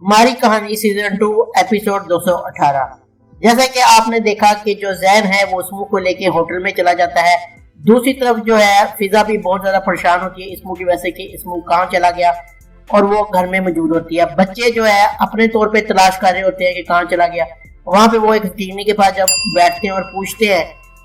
हमारी कहानी season 2 episode 218। जैसा कि आपने देखा कि जो जैन है वो स्मू को लेके होटल में चला जाता है। दूसरी तरफ जो है फिजा भी बहुत ज्यादा परेशान होती है स्मू की वजह से कि स्मू कहाँ चला गया और वो घर में मौजूद होती है। बच्चे जो है अपने तौर पे तलाश कर रहे होते हैं कि कहाँ चला गया। वहां पे वो एक टीवी के पास जब बैठते हैं और पूछते हैं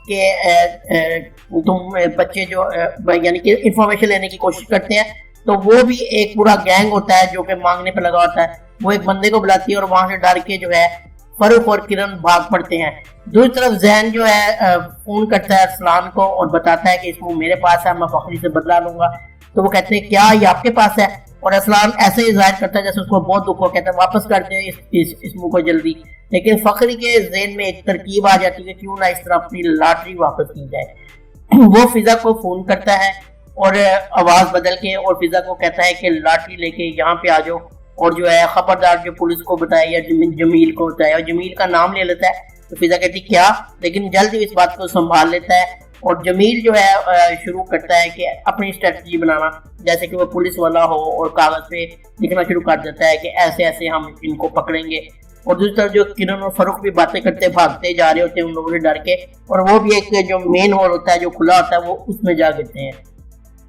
कि तुम बच्चे जो यानी कि इंफॉर्मेशन लेने की कोशिश करते हैं, तो वो भी एक पूरा गैंग होता है जो कि मांगने पर लगा होता है। वो एक बंदे को बुलाती है और वहां से डर के जो है फरूक और किरण भाग पड़ते हैं। दूसरी तरफ जैन जो है फोन करता है अरसलान को और बताता है कि इसको मेरे पास है, मैं फखरी से बदला लूंगा। तो वो कहते हैं क्या ये आपके पास है, और अरसलान ऐसे ही जाहिर करता है जैसे उसको बहुत दुख हो, कहता है वापस कर दे इसमू को जल्दी। लेकिन फखरी के ज़हन में एक तरकीब आ जाती है, क्यों ना इस तरह अपनी लॉटरी वापस की जाए। वो फिजा को फोन करता है और आवाज बदल के और फिजा को कहता है कि लॉटरी लेके यहाँ पे आ जाओ, और जो है खबरदार जो पुलिस को बताया या जमील को बताया, और जमील का नाम ले लेता है। तो फिजा कहती क्या, लेकिन जल्द ही इस बात को संभाल लेता है और जमील जो है शुरू करता है कि अपनी स्ट्रेटजी बनाना, जैसे कि वो पुलिस वाला हो और कागज पे लिखना शुरू कर देता है कि ऐसे ऐसे हम इनको पकड़ेंगे। और दूसरी तरफ जो किरण और फरूक भी बातें करते भागते जा रहे होते हैं उन लोगों से डर के, और वो भी एक जो मेन हॉल होता है जो खुला होता है वो उसमें जा गिरते हैं।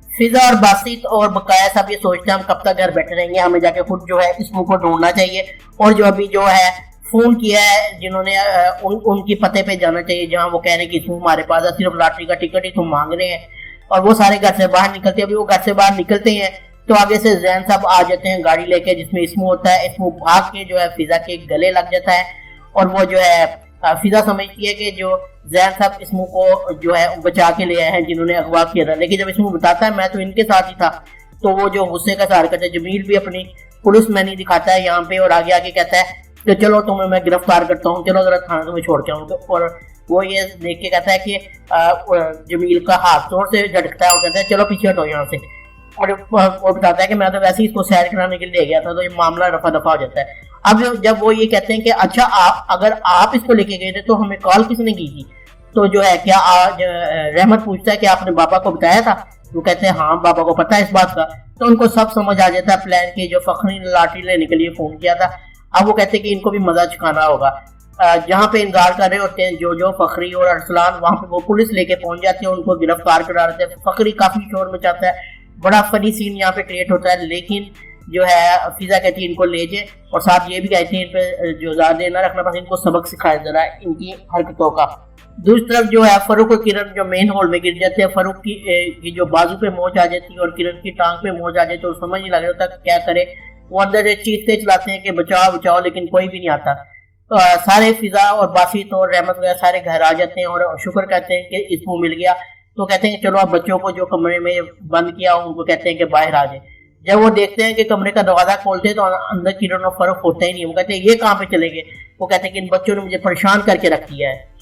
फिजा और बासित और बकाया सब ये सोचते हैं हम कब तक घर बैठे रहेंगे, हमें जाके खुद जो है इसमू को ढूंढना चाहिए, और जो अभी जो है फोन किया है जिन्होंने उनकी पते पे जाना चाहिए जहां वो कह रहे हैं कि इसमू हमारे पास है, सिर्फ लॉटरी का टिकट ही तुम मांग रहे हैं। और वो सारे घर से बाहर निकलते हैं। अभी वो घर से बाहर निकलते हैं तो आगे से जैन साहब आ जाते हैं गाड़ी लेके जिसमें इसमू होता है। इसमू भाग के जो है फिजा के गले लग जाता है और वो जो है फिजा समझती है कि जो जैन साहब इसमू को जो है बचा के ले आए हैं जिन्होंने अगवा किया था। लेकिन जब इसमू बताता है मैं तो इनके साथ ही था, तो वो जो गुस्से का सहारा करता है। जमील भी अपनी पुलिस मैनी दिखाता है यहाँ पे और आगे आगे कहता है कि चलो तुम्हें मैं गिरफ्तार करता हूँ, चलो जरा थाना तुम्हें छोड़ के आऊँ। तो और वो ये देख के कहता है कि जमील का हाथ जोर से झटकता है और कहता है चलो पीछे हटो यहाँ से। और बताता है कि मैं तो वैसे ही इसको सैर कराने के लिए ले गया था, तो ये मामला रफा दफा हो जाता है। अब जब वो ये कहते हैं कि अच्छा अगर आप इसको लेके गए थे तो हमें कॉल किसने की थी, तो जो है क्या आज रहमत पूछता है कि आपने बाबा को बताया था। वो कहते हैं हाँ बाबा को पता है इस बात का। तो उनको सब समझ आ जाता है प्लान की, जो फखरी ने लॉटरी लेने के लिए फोन किया था। अब वो कहते हैं कि इनको भी मजा चुकाना होगा। जहाँ पे इंतजार कर रहे होते हैं जो फखरी और अरसलान, वहां पे वो पुलिस लेके पहुंच जाते हैं, उनको गिरफ्तार करा रहे थे। फखरी काफी शोर मचाता है, बड़ा फनी सीन यहाँ पे क्रिएट होता है। लेकिन जो है फिजा कहती है इनको ले जाए और साथ ये भी कहते हैं इन पे जो ज्यादा ना रखना, बस इनको सबक सिखाया जरा इनकी हरकतों का। दूसरी तरफ जो है फरूक और किरण जो मेन हॉल में गिर जाते हैं। फरूक की जो बाजू पे मोच आ जाती है और किरण की टांग पे मोच आ जाती है, तो समझ नहीं लग रहा था क्या करे। वो अंदर से चीखते चलाते हैं कि बचाओ बचाओ, लेकिन कोई भी नहीं आता। तो सारे फिजा और बासित और रहमत वगैरह सारे घर आ जाते हैं और शुक्र कहते हैं कि इसको मिल गया। तो कहते हैं कि चलो अब बच्चों को जो कमरे में बंद किया उनको कहते हैं कि बाहर आ जाए। जब वो देखते हैं कि कमरे का दरवाजा खोलते हैं तो अंदर किरण और फर्क होता ही नहीं। वो कहते हैं ये कहाँ पे चले गए। वो कहते हैं कि इन बच्चों ने मुझे परेशान करके रख दिया है।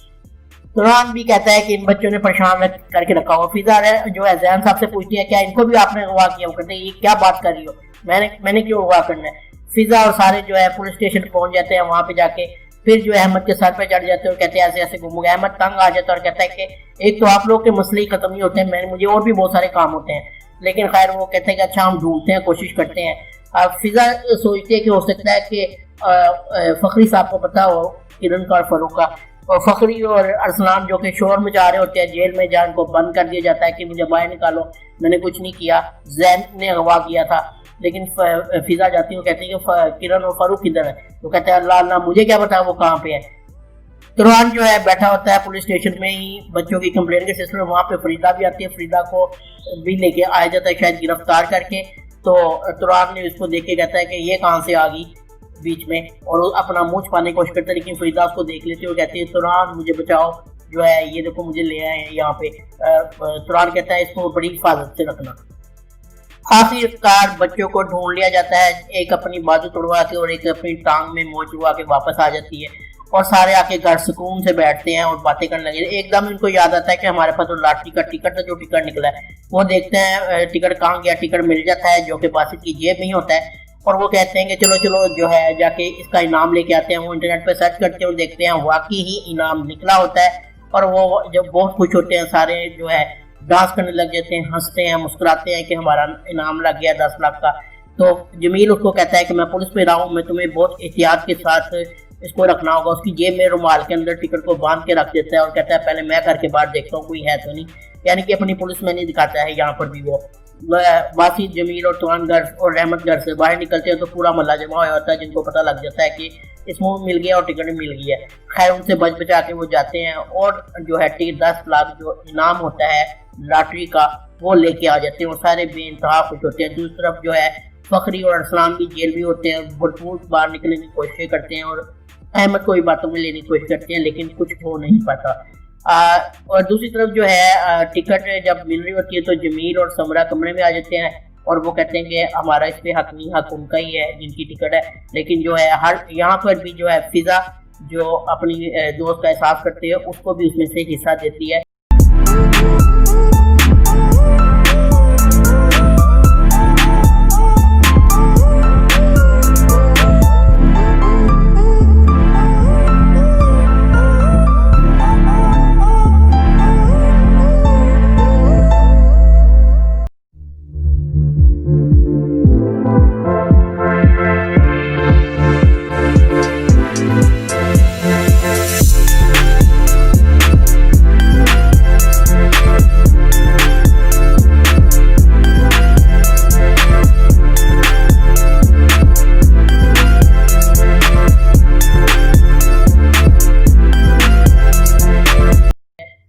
तुरान भी कहता है कि इन बच्चों ने परेशान करके रखा हुआ। फिजा जो है जैन साहब से पूछती है क्या इनको भी आपने अगवा किया। वो कहते हैं ये क्या बात कर रही हो, मैंने क्यों अगवा करना है। फिजा और सारे जो है पुलिस स्टेशन पहुंच जाते हैं। वहां पे जाके फिर जो अहमद के सर पे चढ़ जाते हैं और कहते हैं ऐसे ऐसे घूमोगे। अहमद तंग आ जाता है और कहता है कि एक तो आप लोग के मसले ही खत्म नहीं होते हैं, मुझे और भी बहुत सारे काम होते हैं। लेकिन खैर वो कहते हैं कि अच्छा हम ढूंढते हैं, कोशिश करते हैं। फिजा सोचती है कि हो सकता है कि फखरी साहब को पता हो किरण का और फरूक का। और फखरी और अरसलान जो कि शोर मचा रहे होते हैं जेल में, जान को बंद कर दिया जाता है कि मुझे बाहर निकालो, मैंने कुछ नहीं किया, जैन ने अगवा किया था। लेकिन फिजा जाती है, कहती है कि किरण और फरूक किधर है। तो कहते हैं अल्लाह अल्लाह मुझे क्या पता वो कहाँ पे है। तुरान जो है बैठा होता है पुलिस स्टेशन में ही बच्चों की कंप्लेंट के सिलसिले में। वहाँ पे फरीदा भी आती है, फरीदा को भी लेके आया जाता है शायद गिरफ्तार करके। तो तुरान ने उसको देख के कहता है कि ये कहाँ से आ गई बीच में, और अपना मुंह छुपाने की कोशिश करता है। लेकिन फरीदा उसको देख लेती है और कहती है तुरान मुझे बचाओ, जो है ये देखो मुझे ले आए हैं यहाँ पे। तुरान कहता है इसको बड़ी हिफाजत से रखना। आखिरकार बच्चों को ढूंढ लिया जाता है। एक अपनी बाजू तोड़वा के और एक अपनी टांग में मोच हुआ के वापस आ जाती है और सारे आके घर सुकून से बैठते हैं और बातें करने लगे। एकदम इनको याद आता है कि हमारे पास तो लॉटरी का टिकट था, जो टिकट निकला है। वो देखते हैं टिकट कहाँ गया, टिकट मिल जाता है जो कि बासित की जेब में ही होता है। और वो कहते हैं कि चलो चलो जो है जाके इसका इनाम लेके आते हैं। वो इंटरनेट पर सर्च करते हैं और देखते हैं वाकई ही इनाम निकला होता है। और वो जब बहुत खुश होते हैं सारे जो है डांस करने लग जाते हैं, हंसते हैं, मुस्कुराते हैं कि हमारा इनाम लग गया 10 लाख का। तो जमील उसको कहता है कि मैं पुलिस में रहा हूँ, मैं तुम्हें बहुत एहतियात के साथ इसको रखना होगा। उसकी जेब में रुमाल के अंदर टिकट को बांध के रख देता है और कहता है पहले मैं घर के बाहर देखता हूँ कोई है तो नहीं, यानी कि अपनी पुलिस में नहीं दिखाता है। यहाँ पर भी वो बासी, जमील और तुआन घर और रहमत घर से बाहर निकलते हैं तो पूरा मल्ला जमा हुआ होता है, जिनको पता लग जाता है कि इसमें मिल गया और टिकट मिल गई है। खैर उनसे बच बचा के वो जाते हैं और जो है 10 लाख जो इनाम होता है लॉटरी का वो लेके आ जाते हैं और सारे बेइंतहा खुश होते हैं। दूसरी तरफ जो है फखरी और असलाम भी जेल भी होते हैं, भरपूर बाहर निकलने की कोशिश करते हैं और अहमद को भी बातों में लेने की कोशिश करते हैं, लेकिन कुछ हो नहीं पाता। और दूसरी तरफ जो है टिकट जब मिल रही होती है तो जमील और समरा कमरे में आ जाते हैं और वो कहते हैं कि हमारा इस पे हक नहीं, हक उनका ही है जिनकी टिकट है। लेकिन जो है हर यहाँ पर भी जो है फिजा जो अपनी दोस्त का एहसास करती है उसको भी उसमें से हिस्सा देती है।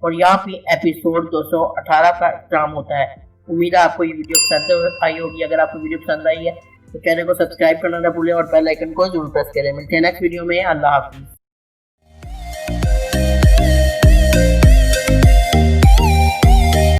और यहाँ पे एपिसोड 218 का इख्तिताम होता है। उम्मीद है आपको ये वीडियो पसंद आई होगी। अगर आपको वीडियो पसंद आई है तो चैनल को सब्सक्राइब करना ना भूलें और बेल आइकन को जरूर प्रेस करें। मिलते हैं नेक्स्ट वीडियो में। अल्लाह हाफिज़।